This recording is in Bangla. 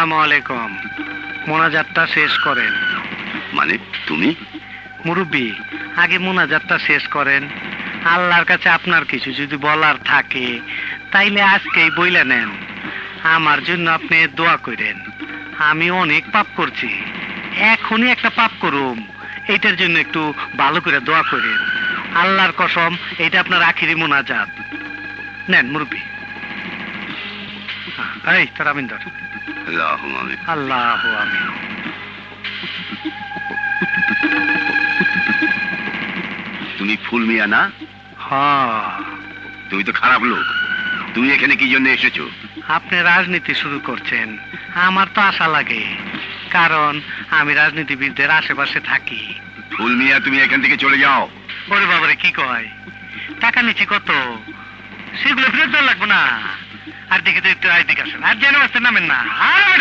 আসসালামু আলাইকুম। মোনাজাতটা শেষ করেন। মানে তুমি? মুরব্বী, আগে মোনাজাতটা শেষ করেন। আল্লাহর কাছে আপনার কিছু যদি বলার থাকে তাইলে আজকেই বইলা নেন। আমার জন্য আপনি দোয়া করেন। আমি অনেক পাপ করছি, এখনই একটা পাপ করুম, এইটার জন্য একটু ভালো করে দোয়া করেন। আল্লাহর কসম, এটা আপনার আখিরি মোনাজাত। নেন মুরব্বী। এই তোর আমিন ধর। আল্লাহুম্মা আমিন। আল্লাহ আমিন। তুমি ফুল মিয়া না? হ্যাঁ, তুমি তো খারাপ লোক। তুমি এখানে কি জন্য এসেছো? আপনি রাজনীতি শুরু করছেন, আমার তো আশা লাগে, কারণ আমি রাজনীতিবিদদের আশেপাশে থাকি। ফুল মিয়া, তুমি এখান থেকে চলে যাও। ওরে বাবারে, কি কয়? টাকা নিচ্ছি কত, সেগুলো ফেরত দেওয়া লাগবো না। আর দেখে তো একটু আইদিকে আসেন, আর যেন নামেন না। আর